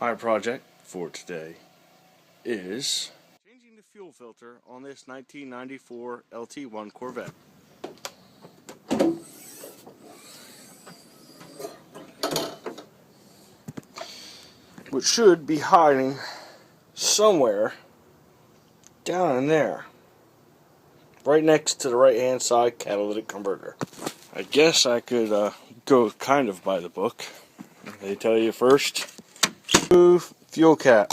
My project for today is changing the fuel filter on this 1994 LT1 Corvette. Which should be hiding somewhere down in there. Right next to the right hand side catalytic converter. I guess I could go kind of by the book. They tell you first, remove fuel cap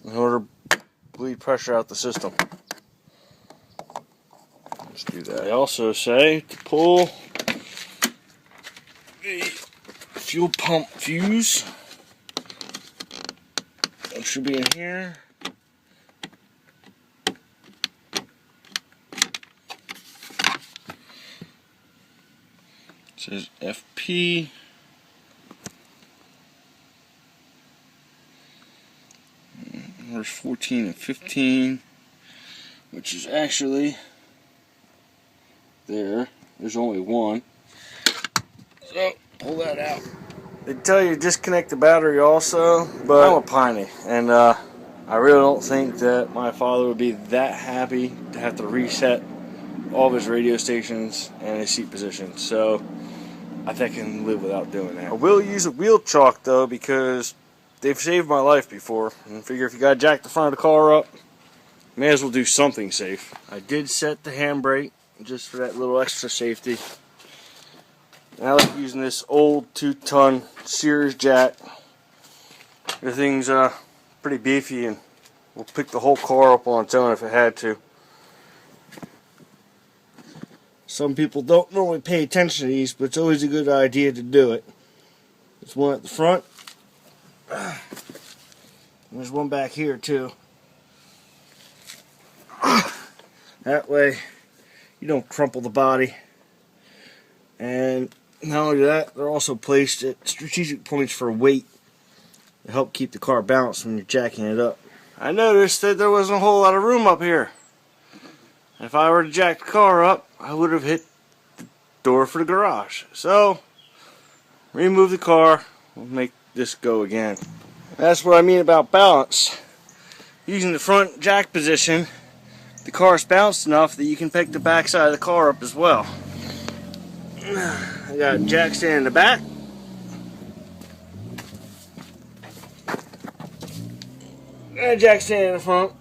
in order to bleed pressure out the system. Let's do that. They also say to pull the fuel pump fuse. It should be in here. It says FP. There's 14 and 15, which is actually there. There's only one. So pull that out. They tell you to disconnect the battery also, but I'm a piney, and I really don't think that my father would be that happy to have to reset all of his radio stations and his seat position. So I think I can live without doing that. I will use a wheel chalk though, because they've saved my life before. And I figure if you gotta jack the front of the car up, may as well do something safe. I did set the handbrake just for that little extra safety. And I like using this old 2-ton Sears jack. The thing's pretty beefy and will pick the whole car up on its own if it had to. Some people don't normally pay attention to these, but it's always a good idea to do it. There's one at the front. And there's one back here too. That way you don't crumple the body. And not only that, they're also placed at strategic points for weight to help keep the car balanced when you're jacking it up. I noticed that there wasn't a whole lot of room up here. If I were to jack the car up, I would have hit the door for the garage. So, remove the car, we'll make this go again. That's what I mean about balance. Using the front jack position, the car is balanced enough that you can pick the back side of the car up as well. I got a jack stand in the back. And a jack stand in the front.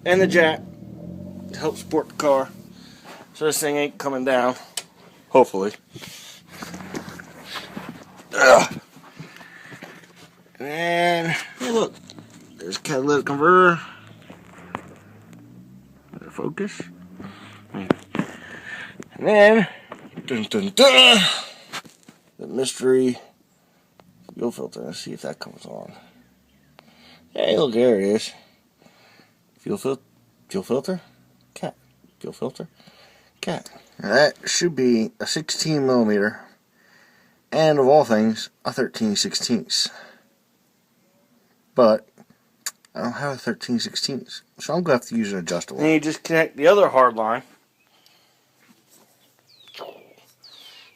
And the jack to help support the car. So this thing ain't coming down. Hopefully. Ugh. And hey, look, there's a catalytic converter. Focus. And then, dun, dun, dun, the mystery fuel filter. Let's see if that comes on. Hey, look, there it is. Fuel filter, cat. Fuel filter, cat. Now that should be a 16 millimeter, and of all things, a 13/16. But I don't have a 13/16, so I'm going to have to use an adjustable. And you just connect the other hard line.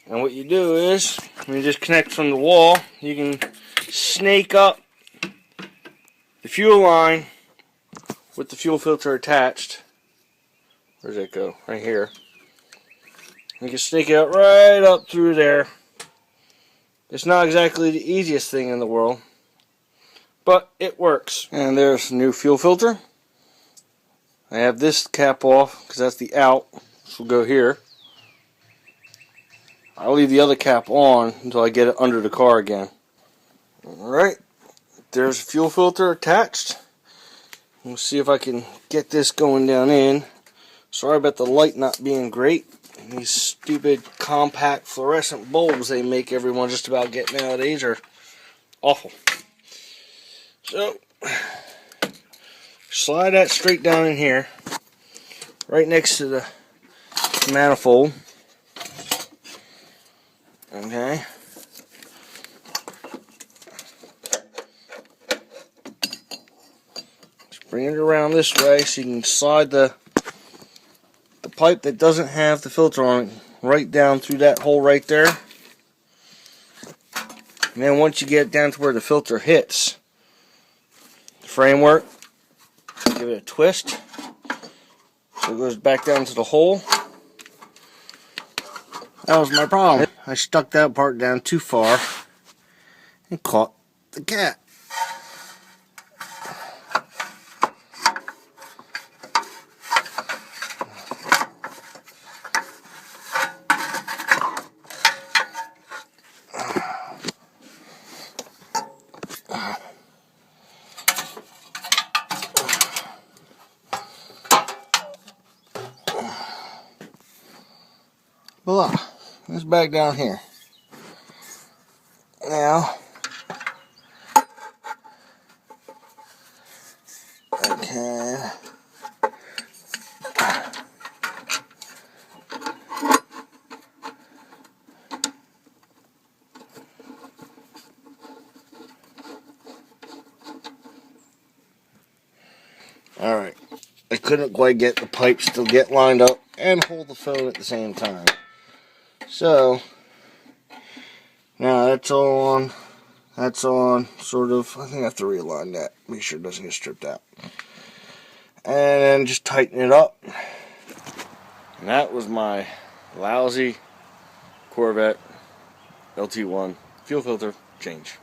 And what you do is, when you just connect from the wall, you can snake up the fuel line with the fuel filter attached. Where does that go? Right here. You can snake it out right up through there. It's not exactly the easiest thing in the world, but it works. And there's the new fuel filter. I have this cap off because that's the out, which will go here. I'll leave the other cap on until I get it under the car again. Alright, there's a fuel filter attached. We'll see if I can get this going down in. Sorry about the light not being great. These stupid compact fluorescent bulbs they make everyone just about get nowadays are awful. So, slide that straight down in here, right next to the manifold. Okay. Just bring it around this way so you can slide the pipe that doesn't have the filter on it right down through that hole right there. And then once you get down to where the filter hits the framework, give it a twist so it goes back down to the hole. That was my problem. I stuck that part down too far and caught the cat. Voila, it's back down here. Now, I can alright, I couldn't quite get the pipes to get lined up and hold the phone at the same time. So, now that's on, sort of. I think I have to realign that, make sure it doesn't get stripped out. And then just tighten it up. And that was my lousy Corvette LT1 fuel filter change.